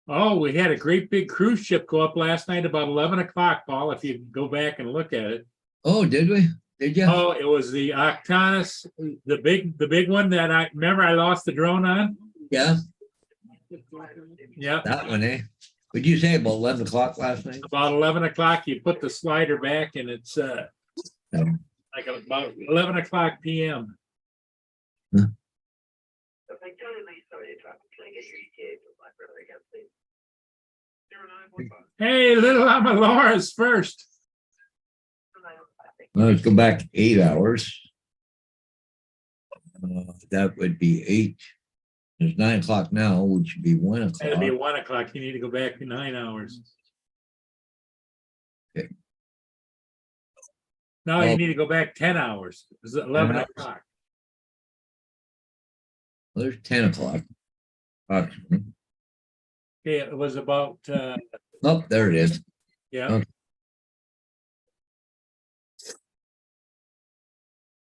Oh, we had a great big cruise ship go up last night about 11 o'clock, Paul, if you go back and look at it. Oh, did we? Did you? Oh, it was the Octanus, the big one that I remember I lost the drone on. Yeah, Yeah, that one, eh? Would you say about 11 o'clock last night? about 11 o'clock, you put the slider back and it's like about 11 o'clock PM. Huh. Hey, little Mama Laura's first. Well, let's go back 8 hours. That would be 8. It's 9 o'clock now, which would be 1 It'll be o'clock. 1 o'clock. You need to go back to 9 hours. Okay. No, you Oh. need to go back 10 hours. It's 11 o'clock. Well, there's 10 o'clock. Approximately. Okay, it was about Oh, there it is. yeah. Okay.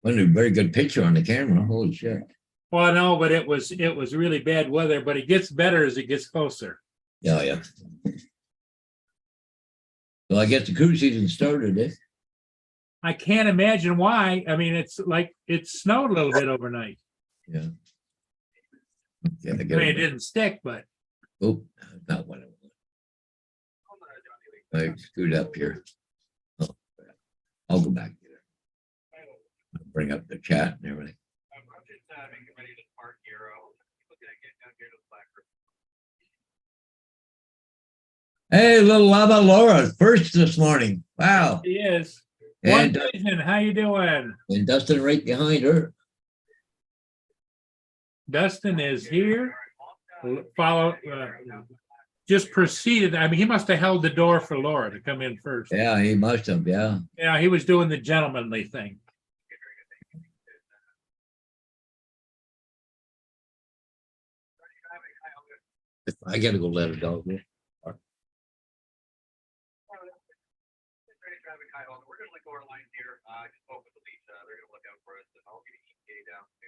Well, a very good picture on the camera. Holy shit. Well, no, but it was really bad weather, but it gets better as it gets closer. Yeah, yeah. Well, I guess the cruise season started, eh? I can't imagine why. I mean, it's like it snowed a little bit overnight. Yeah. Yeah, I I get mean, it it. didn't stick, but Oh, not what I want. I screwed up here. Oh, I'll go back to it. I'll bring up the chat and everything. Hey, little Lava Laura, first this morning. Wow. he is. And, One Vision, how you doing? and Dustin right behind her. Dustin is here. Follow. Just proceeded. I mean, he must have held the door for Laura to come in first. Yeah, he must have. Yeah. Yeah, he was doing the gentlemanly thing. I gotta go let her go. We're gonna go our line here. I just spoke with Alicia. They're gonna look out for us, and I'll get an ETA down to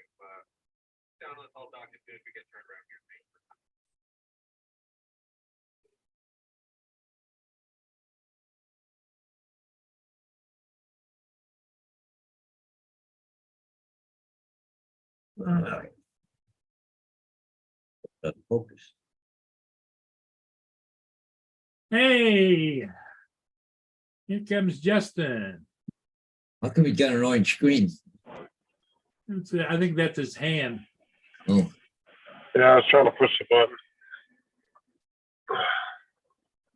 the Salt Dock as soon as we get turned around here. All right. Focus. Hey, here comes Justin. How come we got an orange screen? I think that's his hand. Oh, Yeah, I was trying to push the button.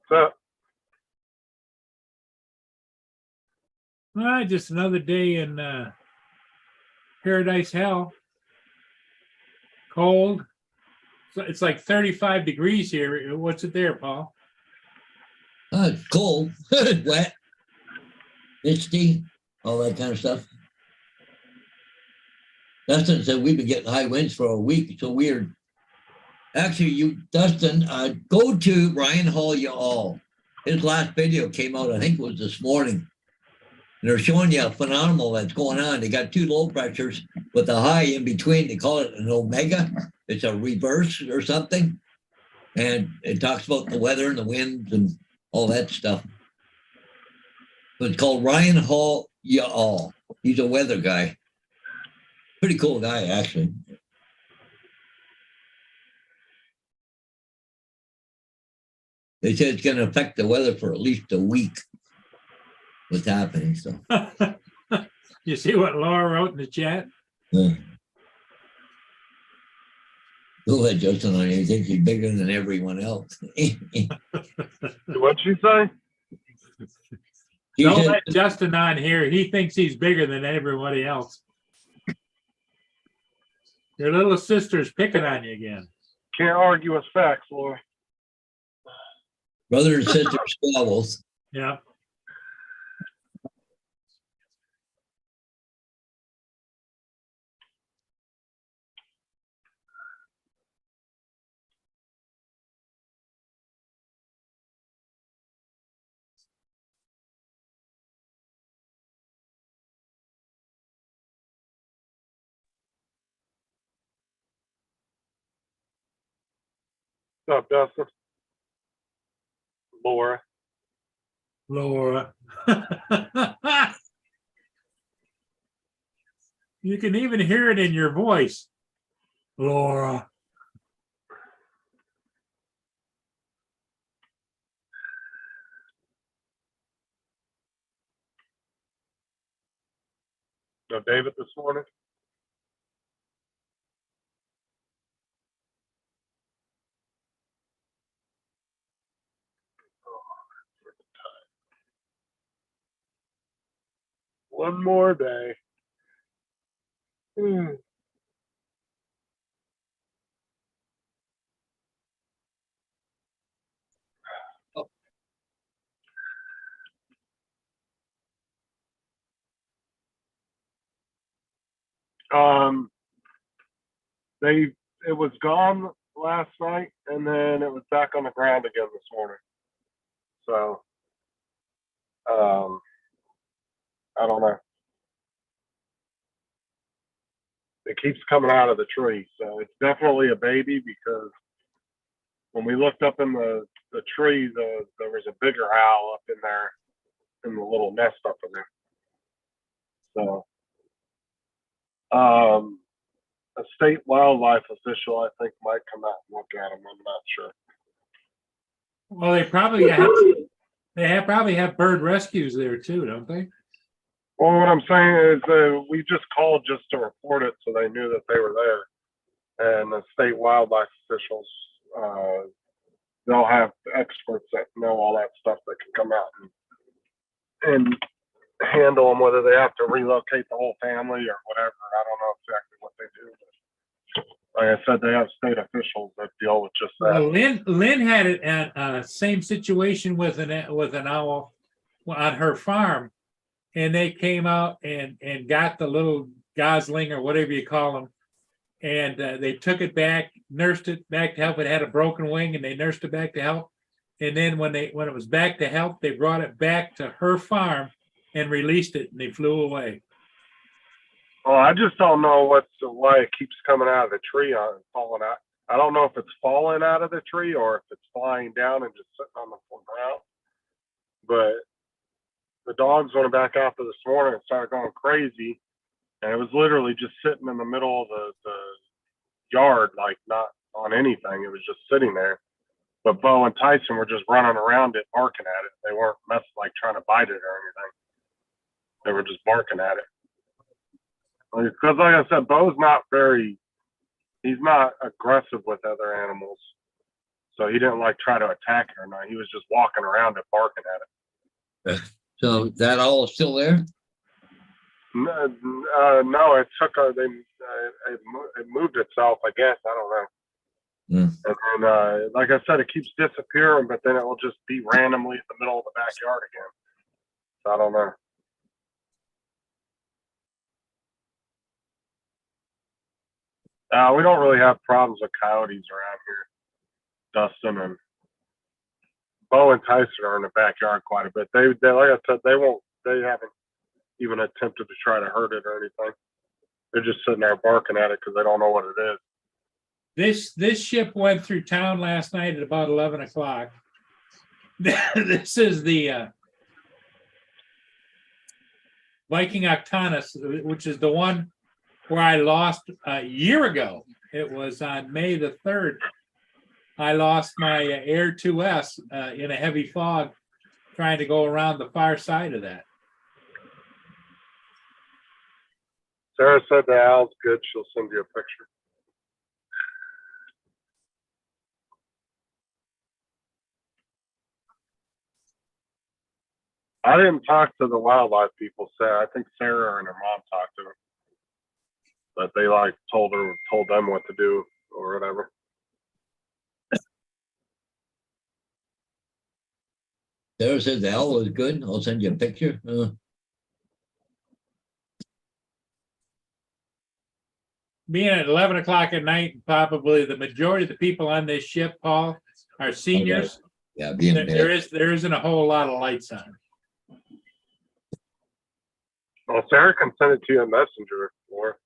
So, Well, just another day in Paradise Hell. Cold. So it's like 35 degrees here. What's it there, Paul? it's cold, wet, misty, all that kind of stuff. Dustin said we've been getting high winds for a week. So weird. Actually, Dustin, go to Ryan Hall Y'all. His last video came out, I think it was this morning. And they're showing you a phenomenal that's going on. They got 2 low pressures with a high in between. They call it an omega. It's a reverse or something. And it talks about the weather and the winds and all that stuff. So it's called Ryan Hall Y'all. He's a weather guy. Pretty cool guy, actually. They said it's going to affect the weather for at least a week. What's happening? So, You see what Laura wrote in the chat? go ahead, Justin. I think he's bigger than everyone else. what'd she say? He Don't said, let Justin on here. He thinks he's bigger than everybody else. Your little sister's picking on you again. Can't argue with facts, Laura. brother and sister squabbles. Yeah. What's up, Dustin? Laura. Laura. You can even hear it in your voice. Laura. No David this morning. One more day. Hmm. Um, it was gone last night, and then it was back on the ground again this morning. So, I don't know. It keeps coming out of the tree, so it's definitely a baby because when we looked up in the tree, there was a bigger owl up in there in the little nest up in there. So, a state wildlife official, I think, might come out and look at them. I'm not sure. Well, probably have bird rescues there too, don't they? Well, what I'm saying is we just called just to report it so they knew that they were there. And the state wildlife officials, they'll have experts that know all that stuff that can come out and handle them, whether they have to relocate the whole family or whatever. I don't know exactly what they do. But like I said, they have state officials that deal with just that. Well, Lynn had it at same situation with an owl on her farm, and they came out and got the little gosling or whatever you call them, and they took it back, nursed it back to health. It had a broken wing, and they nursed it back to health. And then when it was back to health, they brought it back to her farm and released it, and they flew away. Well, I just don't know why it keeps coming out of the tree and falling out. I don't know if it's falling out of the tree or if it's flying down and just sitting on the ground. But the dogs went back out there this morning and started going crazy, and it was literally just sitting in the middle of the yard, like not on anything. It was just sitting there. But Bo and Tyson were just running around it, barking at it. They weren't like trying to bite it or anything. They were just barking at it. Because like I said, Bo's he's not aggressive with other animals. So he didn't like try to attack it or not. He was just walking around it, barking at it. So that owl is still there? No, it took it moved itself, I guess. I don't know. Mm. And then, like I said, it keeps disappearing, but then it will just be randomly in the middle of the backyard again. So I don't know. We don't really have problems with coyotes around here, Dustin, and Bo and Tyson are in the backyard quite a bit. They like I said, they haven't even attempted to try to hurt it or anything. They're just sitting there barking at it because they don't know what it is. This ship went through town last night at about 11 o'clock. This is the Viking Octanus, which is the one where I lost a year ago. It was on May the 3rd. I lost my Air 2S in a heavy fog trying to go around the far side of that. Sarah said the owl's good. She'll send you a picture. I didn't talk to the wildlife people. I think Sarah and her mom talked to her. But they told them what to do or whatever. Sarah says the owl is good. I'll send you a picture. Being at 11 o'clock at night, probably the majority of the people on this ship, Paul, are seniors. Yeah, being There isn't a whole lot of lights on. Well, Sarah can send it to you in Messenger, or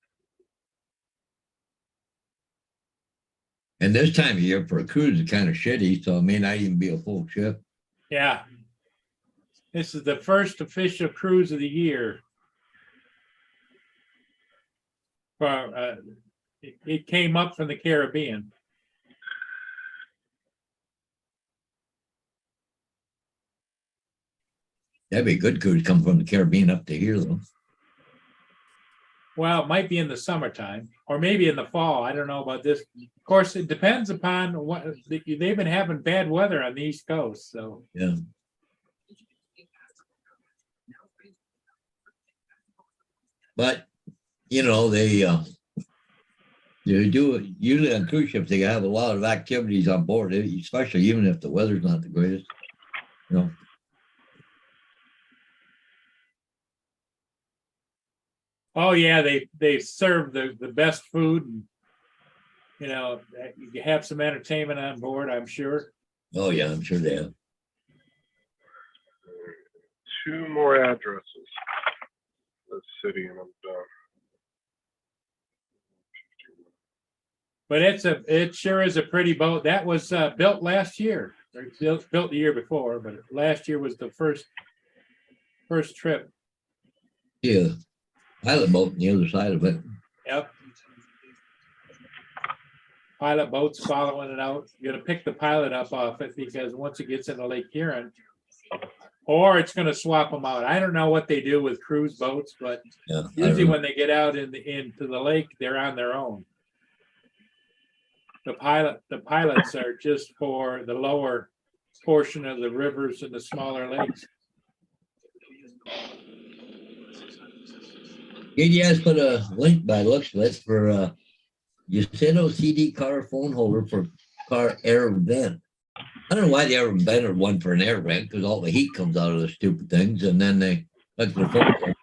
And this time of year for a cruise is kind of shitty, so it may not even be a full ship. Yeah. This is the first official cruise of the year. It came up from the Caribbean. That'd be a good cruise come from the Caribbean up to here though. Well, it might be in the summertime or maybe in the fall. I don't know about this. Of course, it depends upon what they've been having bad weather on the East Coast. So, Yeah. But, you know, they do usually on cruise ships, they have a lot of activities on board, especially even if the weather's not the greatest, you know. oh yeah, they serve the best food and you know, you have some entertainment on board, I'm sure. Oh yeah, I'm sure they have. 2 more addresses. The city, and I'm done. But it sure is a pretty boat. That was built last year. Or built the year before, but last year was the first trip. Yeah. Pilot boat on the other side of it. Yep. Pilot boats following it out. You're gonna pick the pilot up off it because once it gets into Lake Huron, or it's gonna swap them out. I don't know what they do with cruise boats, but Yeah. usually when they get out into the lake, they're on their own. The pilots are just for the lower portion of the rivers and the smaller lakes. KDS put a link by the looks of it for Yacino CD car phone holder for car air vent. I don't know why they ever invented one for an air vent because all the heat comes out of the stupid things, and then they like the phone.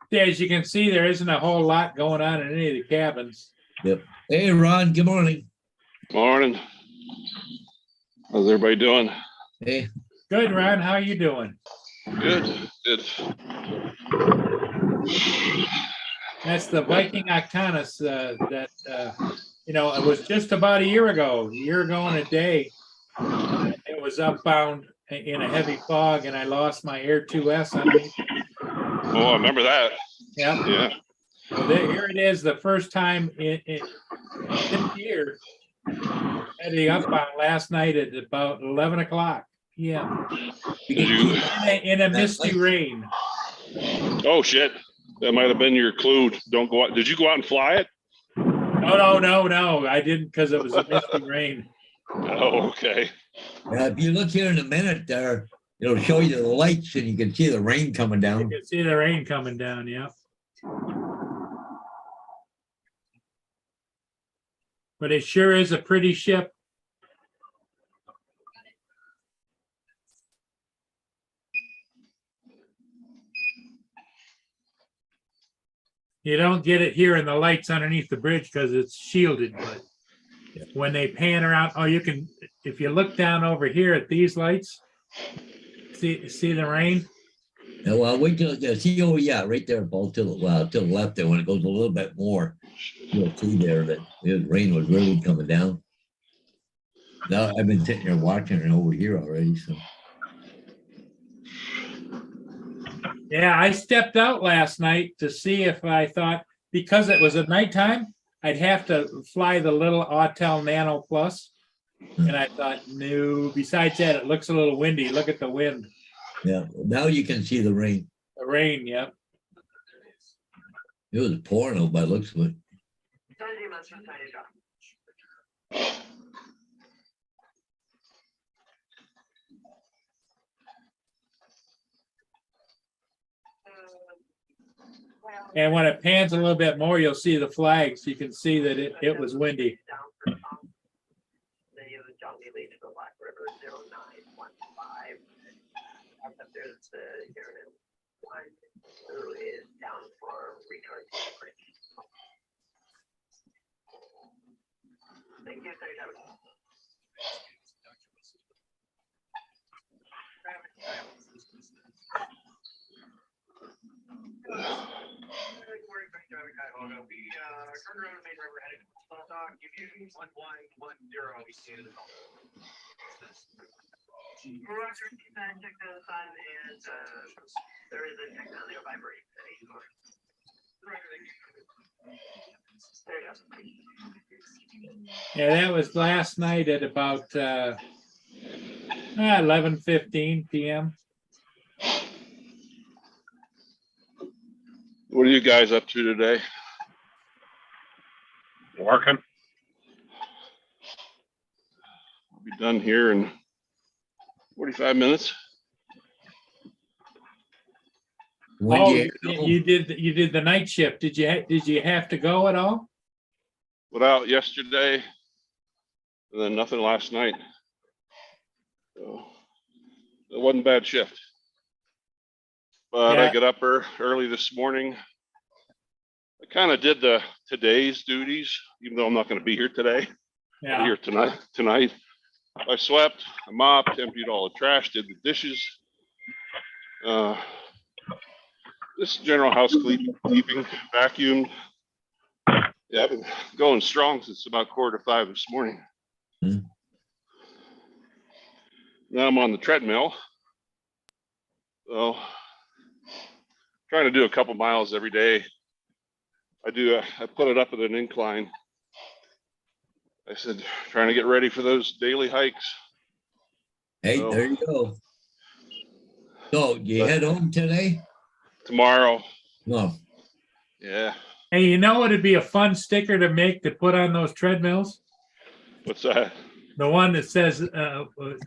Yeah, as you can see, there isn't a whole lot going on in any of the cabins. Yep. Hey Ron, good morning. Morning. How's everybody doing? Hey. Good, Ron. How you doing? Good. Good. That's the Viking Octanus that you know, it was just about a year ago and a day. It was upbound in a heavy fog, and I lost my Air 2S underneath. Oh, I remember that. Yeah. Yeah. Well, here it is, the first time in this year. Had the upbound last night at about 11 o'clock p.m. Did you? In a misty rain. Oh shit! That might have been your clue. Don't go out. Did you go out and fly it? No. I didn't because it was a misty rain. Oh, okay. If you look here in a minute there, it'll show you the lights and you can see the rain coming You down. can see the rain coming down. Yeah. But it sure is a pretty ship. You don't get it here in the lights underneath the bridge because it's shielded, but when they pan around, oh, you can, if you look down over here at these lights, see the rain? Yeah, well, wait till you see. Oh, yeah, right there, Paul, to the left there. When it goes a little bit more, you'll see there that the rain was really coming down. Now I've been sitting there watching it over here already. So Yeah, I stepped out last night to see if I thought, because it was at nighttime, I'd have to fly the little Autel Nano Plus. And I thought, no, besides that, it looks a little windy. Look at the wind. yeah, now you can see the rain. The rain, yep. It was pouring out by the looks of it. And when it pans a little bit more, you'll see the flags. You can see that it was windy. We turned around and made river headed to Stock, give you 1110. There is a technology vibrate. There you go. Yeah, that was last night at about 11:15 p.m. What are you guys up to today? Working. I'll be done here in 45 minutes. When Oh, do you did the night shift. Did you have to go at all? Went out yesterday and then nothing last night. So it wasn't a bad shift. But Yeah. I got up early this morning. I kind of did today's duties, even though I'm not going to be here today. I'll be Yeah. here tonight. I swept, I mopped, emptied all the trash, did the dishes. This general housekeeping, vacuumed. Yeah, I've been going strong since about 4:45 this morning. Hmm. Now I'm on the treadmill. So trying to do a couple miles every day. I put it up at an incline. I said, trying to get ready for those daily hikes. Hey, So, there you go. So you head home today? tomorrow, No. yeah. Hey, you know what would be a fun sticker to make to put on those treadmills? What's that? The one that says,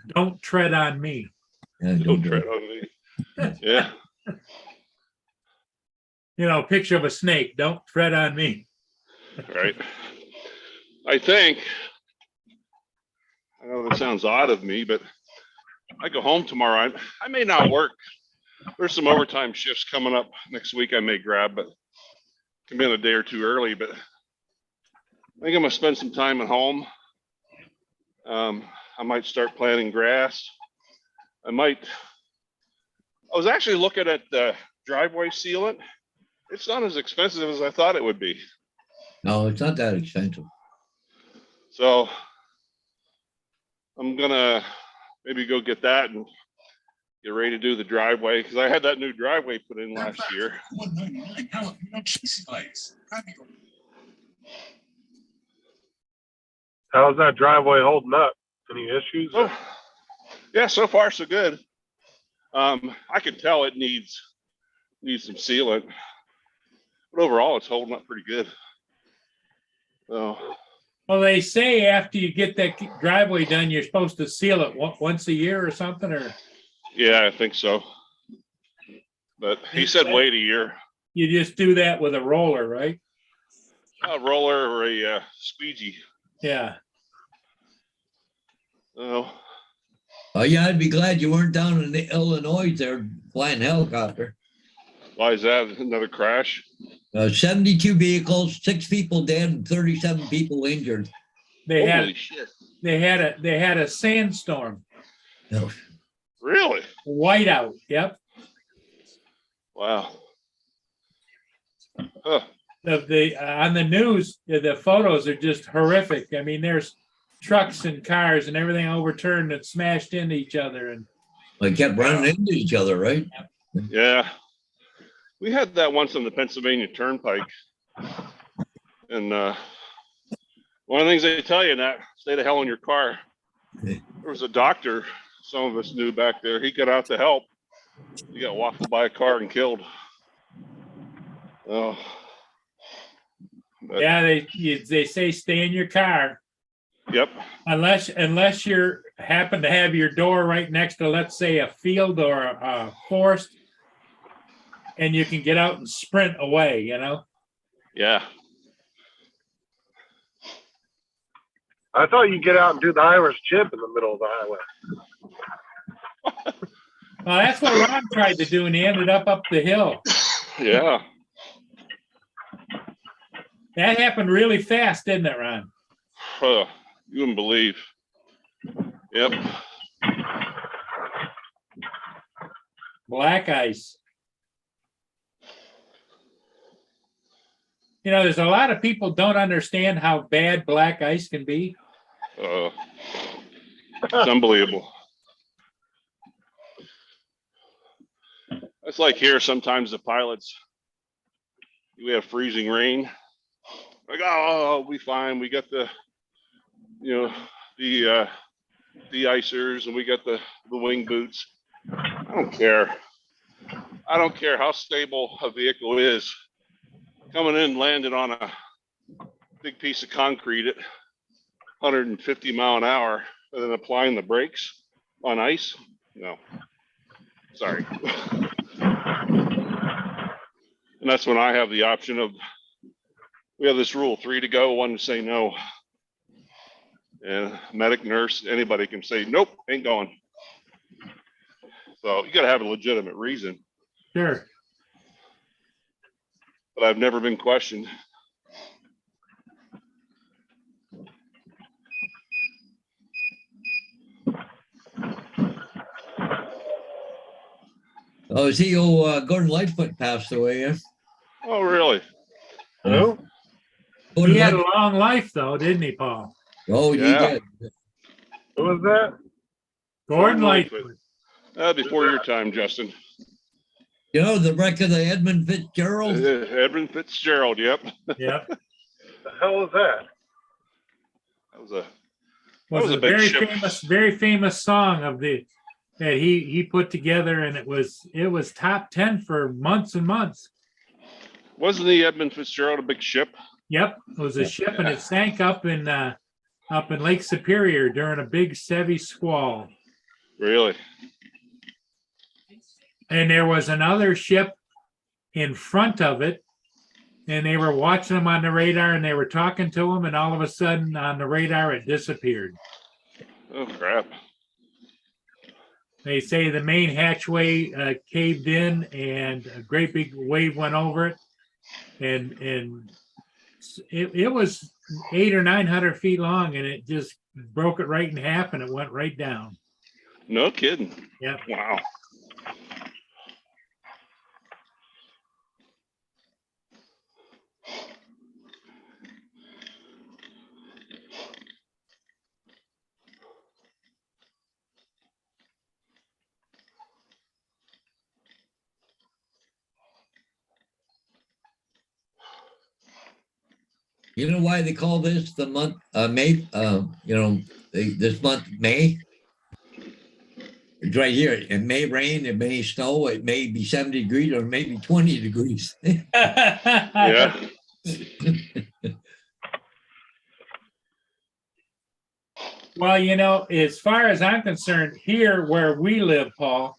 "Don't tread on me." Yeah, Don't do tread it. on me. Yeah. You know, picture of a snake. Don't tread on me. Right. I think, I know that sounds odd of me, but I go home tomorrow. I may not work. There's some overtime shifts coming up next week I may grab, but can be in a day or two early. But I think I'm gonna spend some time at home. I might start planting grass. I was actually looking at the driveway sealant. It's not as expensive as I thought it would be. No, it's not that expensive. So I'm gonna maybe go get that and get ready to do the driveway, because I had that new driveway put in last year. How's that driveway holding up? Any issues? Oh, yeah, so far so good. I can tell it needs some sealant, but overall it's holding up pretty good. So Well, they say after you get that driveway done, you're supposed to seal it once a year or something, or yeah, I think so. But he said wait a year. you just do that with a roller, right? A roller or a squeegee. Yeah. Oh, Oh, yeah, I'd be glad you weren't down in Illinois there flying helicopter. why is that? Another crash? 72 vehicles, 6 people dead, and 37 people injured. They Holy shit! they had a sandstorm, No. Really? whiteout. Yep. Wow. Huh. On the news, the photos are just horrific. I mean, there's trucks and cars and everything overturned and smashed into each other, and They kept running into each other, right? Yeah. We had that once on the Pennsylvania Turnpike. And one of the things they tell you in that, stay the hell in your car. There was a doctor some of us knew back there. He got out to help. He got wafted by a car and killed. Oh. But, yeah, they say stay in your car yep. unless you're happen to have your door right next to, let's say, a field or a forest, and you can get out and sprint away. You know. Yeah. I thought you'd get out and do the Irish jump in the middle of the highway. Well, that's what Ron tried to do, and he ended up the hill. Yeah. That happened really fast, didn't it, Ron? You wouldn't believe. Yep. Black ice. You know, there's a lot of people don't understand how bad black ice can be. It's unbelievable. It's like here, sometimes the pilots, we have freezing rain. Like, oh, we fine. We got the, you know, the de-icers, and we got the wing boots. I don't care. I don't care how stable a vehicle is. Coming in, landing on a big piece of concrete at 150 mile an hour, and then applying the brakes on ice. No, sorry. And that's when I have the option of, we have this rule, 3 to go, 1 to say no. And medic, nurse, anybody can say, nope, ain't going. So you got to have a legitimate reason, Sure. but I've never been questioned. Oh, CEO Gordon Lightfoot passed away. Yeah? Oh, really? Who? Gordon He had a Lightfoot. long life though, didn't he, Paul? Oh, he Yeah. did. Who was that? Gordon Lightfoot. Lightfoot. Before your time, Justin. You know the wreck of the Edmund Fitzgerald? Edmund Fitzgerald, yep. Yep. The hell was that? That was a Was a a big very ship. very famous song of the that he put together, and it was top 10 for months and months. Wasn't the Edmund Fitzgerald a big ship? Yep, it was a ship, and it sank up in Lake Superior during a big Sevy squall. Really? And there was another ship in front of it, and they were watching them on the radar, and they were talking to them, and all of a sudden on the radar it disappeared. Oh, crap. They say the main hatchway caved in, and a great big wave went over it, and it was 800 or 900 feet long, and it just broke it right in half, and it went right down. No kidding. Yep. Wow. You know why they call this the month May? This month May. It's right here. It may rain, it may snow, it may be 70 degrees, or maybe 20 degrees. Yeah. Well, as far as I'm concerned, here where we live, Paul,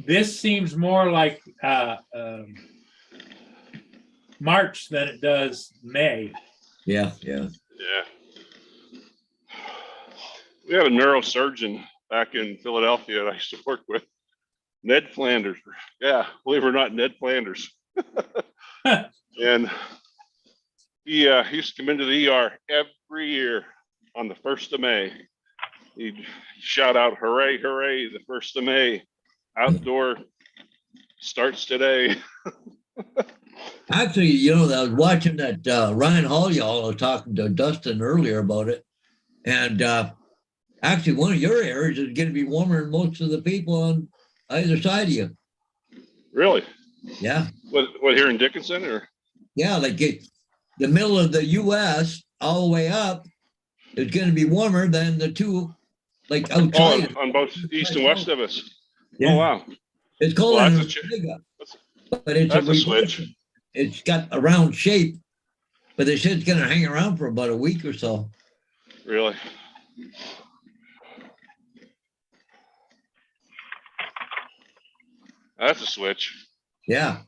this seems more like March than it does May. Yeah. Yeah. We have a neurosurgeon back in Philadelphia that I used to work with, Ned Flanders. Yeah, believe it or not, Ned Flanders. And he used to come into the ER every year on the 1st of May. He'd shout out, hooray, hooray, the 1st of May. Outdoor starts today. Actually, I was watching that Ryan Hall, y'all was talking to Dustin earlier about it. And actually, one of your areas is going to be warmer than most of the people on either side of you. Really? Yeah. What here in Dickinson, or? Yeah, like the middle of the U.S. all the way up is going to be warmer than the two, like outside. On both east and west of us. Yeah. Oh, wow. It's called Well, an that's a omega, but it's that's a reverse. switch. It's got a round shape, but they said it's going to hang around for about a week or so. Really? That's a switch. Yeah.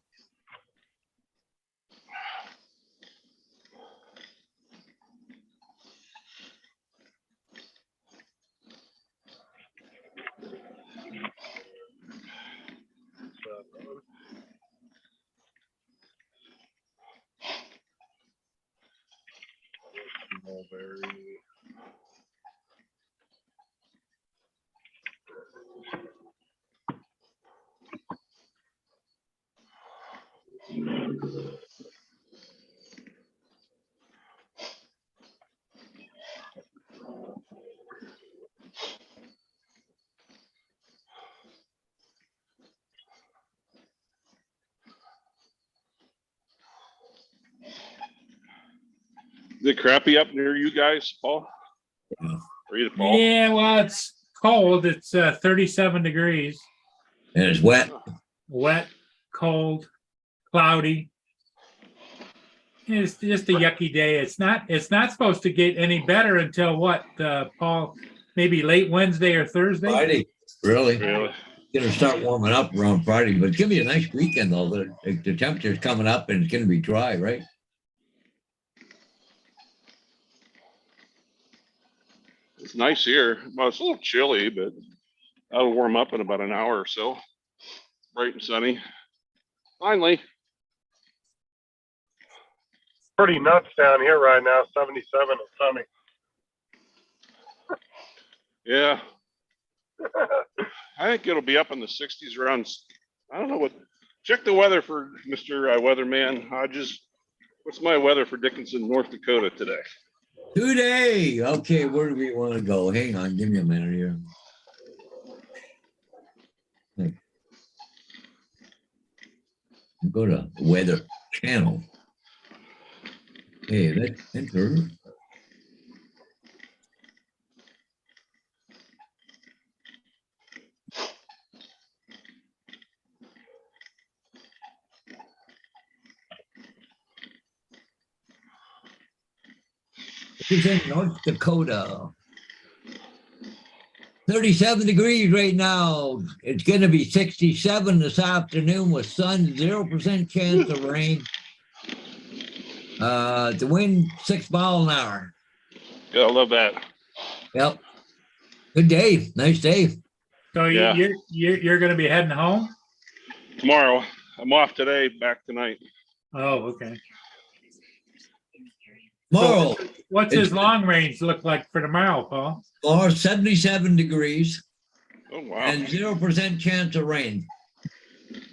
Is it crappy up near you guys, Paul? Yeah. Or either Paul? Yeah, well, it's cold. It's 37 degrees, And it's wet. wet, cold, cloudy. It's just a yucky day. It's not supposed to get any better until what, Paul? Maybe late Wednesday or Thursday? Friday, really. Really? Gonna start warming up around Friday, but it's gonna be a nice weekend though. The temperature's coming up and it's gonna be dry, right? It's nice here. Well, it's a little chilly, but that'll warm up in about an hour or so. Bright and sunny. Finally. Pretty nuts down here right now, 77 and sunny. Yeah. I think it'll be up in the 60s around, I don't know what, check the weather for Mr. Weatherman Hodges. What's my weather for Dickinson, North Dakota today? Today, okay, where do we want to go? Hang on, give me a minute here. Go to Weather Channel. Okay, let's enter. It's in North Dakota. 37 degrees right now. It's going to be 67 this afternoon with sun, 0% chance of rain. The wind 6 miles an hour. Yeah, I love that. Yep. Good day. Nice day. So Yeah. you're going to be heading home? Tomorrow. I'm off today, back tonight. Oh, okay. Tomorrow, What's his long range look like for tomorrow, Paul? 77 degrees Oh, wow. and 0% chance of rain.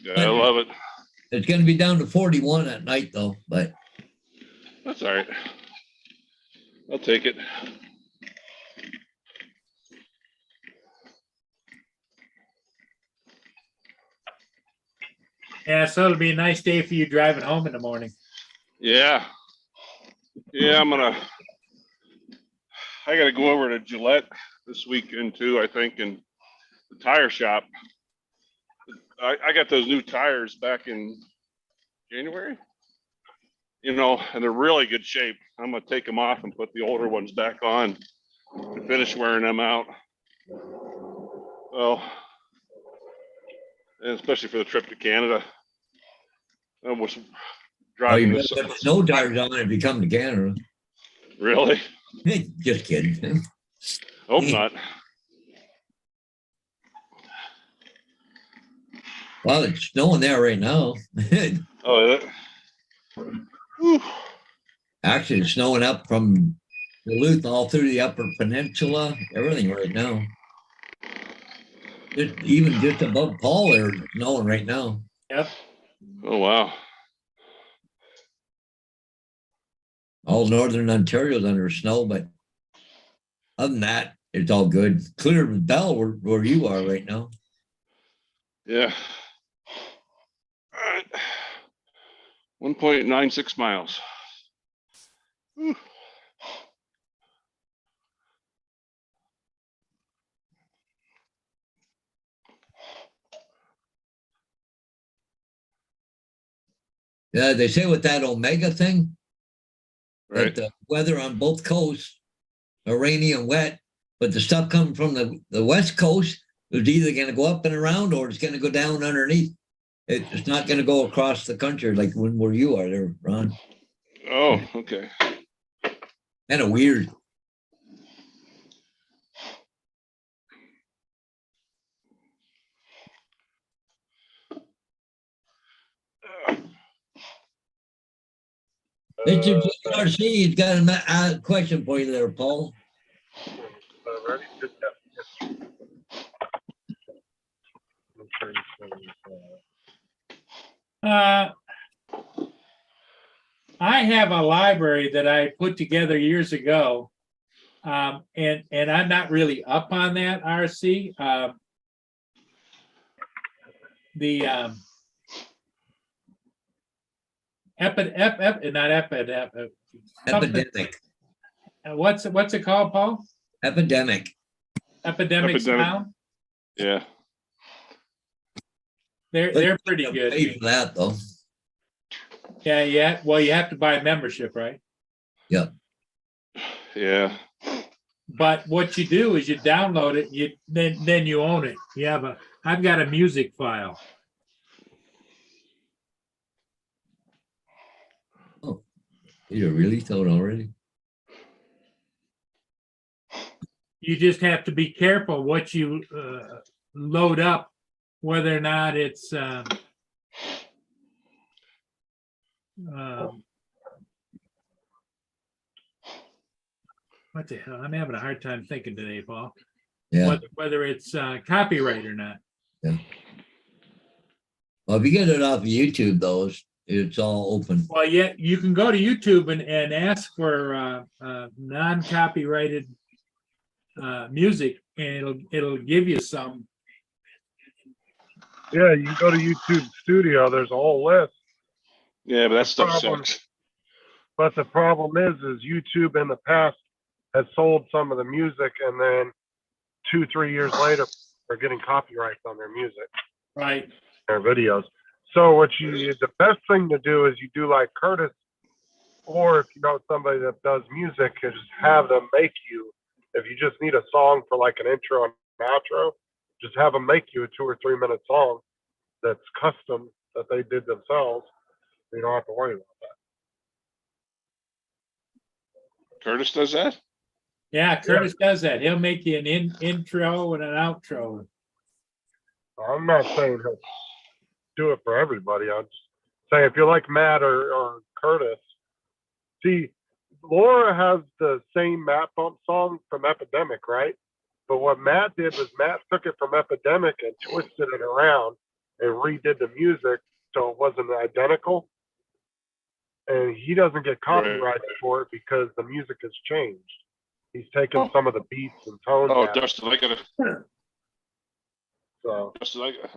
Yeah, I love it. It's going to be down to 41 at night though, but That's all right. I'll take it. Yeah, so it'll be a nice day for you driving home in the morning. Yeah. Yeah, I gotta go over to Gillette this weekend too, I think, and the tire shop. I got those new tires back in January, and they're really good shape. I'm gonna take them off and put the older ones back on and finish wearing them out. Well, and especially for the trip to Canada. I was oh, driving you this. better put snow tires on if you come to Canada. Really? Just kidding. Hope not. Well, it's snowing there right now. Oh, is it? Whew. Actually, it's snowing up from Duluth all through the Upper Peninsula, everything right now. Even just above Paul there, it's snowing right now. Yep. Oh, wow. All northern Ontario's under snow, but other than that, it's all good. Clear as Bell where you are right now. Yeah. All right. 1.96 miles. Whew. Yeah, they say with that Omega thing, Right. that the weather on both coasts are rainy and wet, but the stuff coming from the west coast is either going to go up and around or it's going to go down underneath. It's not going to go across the country like where you are there, Ron. Oh, okay. Kind of weird. Mr. JRC, he's got a question for you there, Paul. Ready? Good, yeah. I have a library that I put together years ago. And I'm not really up on that, RC. Epidemic, What's it called, Paul? epidemic. Epidemic Epidemic. Sound? Yeah. They're pretty Pay good. for that though. Yeah, yeah. Well, you have to buy a membership, right? Yeah. But what you do is you download it, then you own it. I've got a music file. You really thought already? You just have to be careful what you load up, whether or not it's what the hell? I'm having a hard time thinking today, Paul. Yeah. Whether it's copyright or not. Well, if you get it off of YouTube, though, it's all open. Well, yeah, you can go to YouTube and ask for non-copyrighted music, and it'll give you some. Yeah, you go to YouTube Studio, there's a whole list. Yeah, but that stuff problem- sucks. But the problem is YouTube in the past has sold some of the music, and then 2-3 years later, they're getting copyrights on their music, Right. their videos. So the best thing to do is you do like Curtis, or if you know somebody that does music, is just have them make you. If you just need a song for like an intro and outro, just have them make you a 2 or 3 minute song that's custom that they did themselves. You don't have to worry about that. Curtis does that? Yeah, Curtis does that. He'll make you an intro and an outro. I'm not saying he'll do it for everybody. I'm just saying if you like Matt or Curtis, see, Laura has the same Matt Bump song from Epidemic, right? But what Matt did was Matt took it from Epidemic and twisted it around and redid the music so it wasn't identical. And he doesn't get copyrighted for it because the music has changed. He's taken some of the beats and tones Oh, out. Dustin, So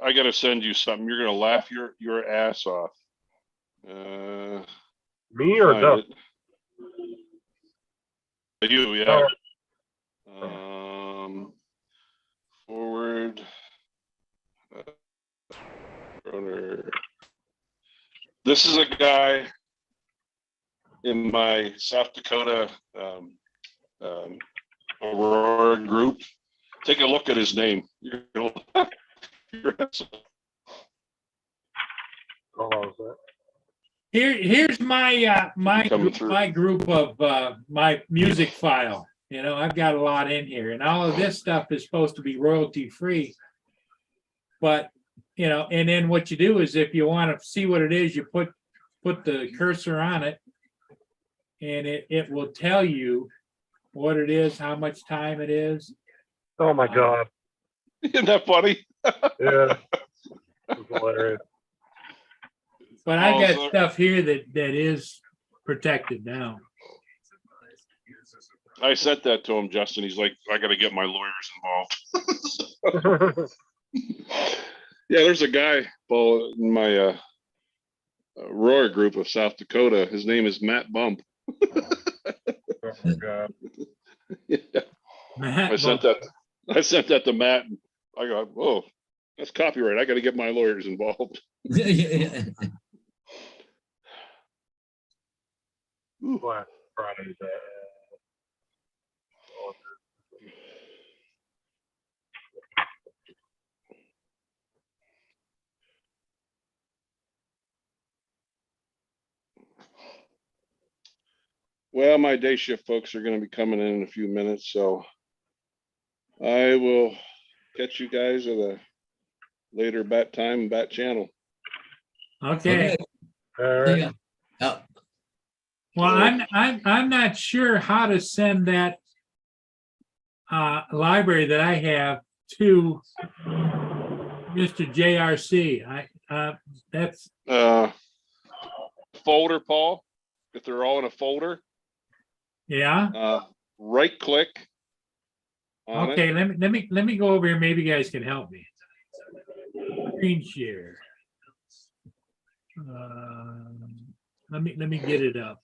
I gotta send you something. You're gonna laugh your ass off. me or Find Dustin? it. You, yeah. Forward. Runner. This is a guy in my South Dakota Aurora group. Take a look at his name. You're gonna Hold on a sec. Here's my Coming through. my group of my music file. You know, I've got a lot in here, and all of this stuff is supposed to be royalty free. But you know, and then what you do is if you want to see what it is, you put the cursor on it, and it will tell you what it is, how much time it is. Oh my God. Isn't that funny? Yeah. It's hilarious. But I've got Also- stuff here that is protected now. I sent that to him, Justin. He's like, I gotta get my lawyers involved. Yeah, there's a guy, Paul, in my Roar group of South Dakota. His name is Matt Bump. Oh my God. Yeah, Matt, I sent that to Matt. And I go, whoa, that's copyright. I got to get my lawyers involved. Black Friday. Well, my day shift folks are going to be coming in a few minutes, so I will catch you guys at a later bat time, bat channel. okay. All right. Yeah. Well, I'm not sure how to send that library that I have to Mr. JRC. That's Folder, Paul, if they're all in a folder, yeah. right click on Okay, it. let me go over here. Maybe you guys can help me. Screen share. Let me get it up.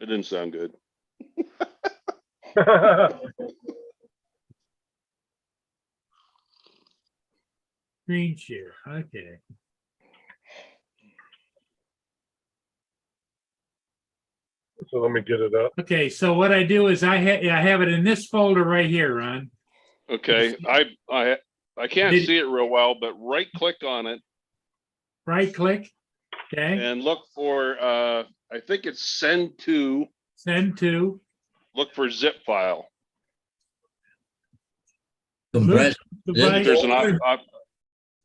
It didn't sound good. Screen share, okay. So let me get it up. Okay, so what I do is I have it in this folder right here, Ron. Okay, I can't Did- see it real well, but right click on it Right click, okay, and look for, I think it's send to, send to, look for zip file. Compressed. device. If there's an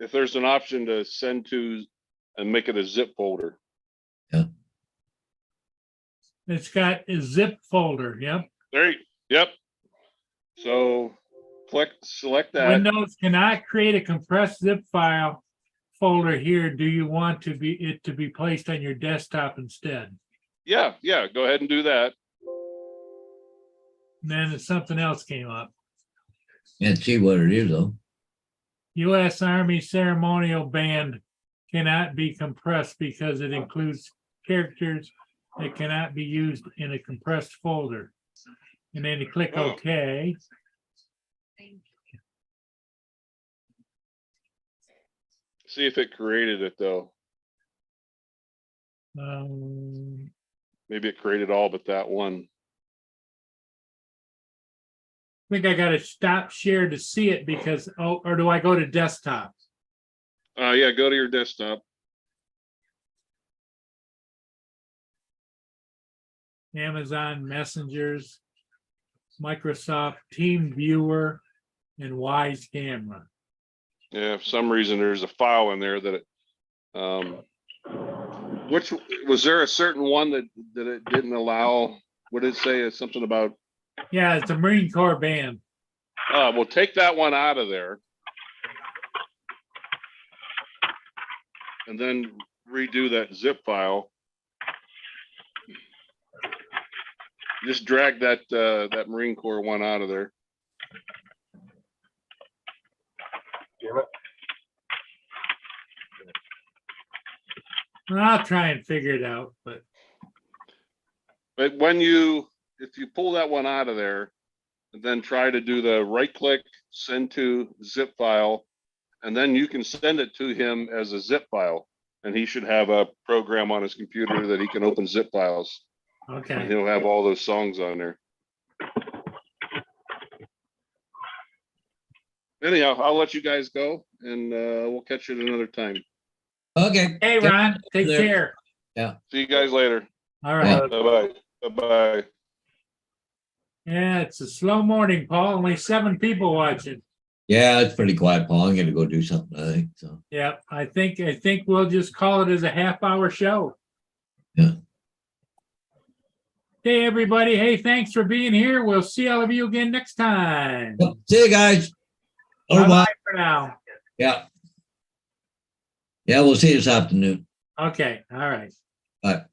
if there's an option to send to and make it a zip folder. It's got a zip folder, yep. Yep. So select that. Windows cannot create a compressed zip file folder here. Do you want it to be placed on your desktop instead? Yeah, go ahead and do that. And then something else came up. Can't see what it is though. U.S. Army ceremonial band cannot be compressed because it includes characters that cannot be used in a compressed folder. And then you click Oh. OK. See if it created it though. Maybe it created all but that one. I think I got to stop share to see it because, or do I go to desktop? Yeah, go to your desktop. Amazon Messengers, Microsoft Team Viewer, and Wise Camera. Yeah, for some reason there's a file in there that it, which was there a certain one that it didn't allow? What did it say? It's something about, Yeah, it's a Marine Corps band. well, take that one out of there. And then redo that zip file. Just drag that that Marine Corps one out of there. Damn it. I'll try and figure it out, but But if you pull that one out of there, and then try to do the right click, send to zip file, and then you can send it to him as a zip file. And he should have a program on his computer that he can open zip files. And okay. he'll have all those songs on there. Anyhow, I'll let you guys go and we'll catch you at another time. Okay. Hey, Yep. Ron, take There. care. See you guys later. All right. Bye-bye. Bye-bye. Yeah, it's a slow morning, Paul. Only 7 people watching. Yeah, it's pretty quiet, Paul. I'm gonna go do something, I think, so. Yeah, I think we'll just call it as a half-hour show. Yeah. Hey, everybody. Hey, thanks for being here. We'll see all of you again next time. Yep. See you guys. Oh, Bye-bye bye. for now. Yeah. Yeah, we'll see you this afternoon. Okay, all right. Bye.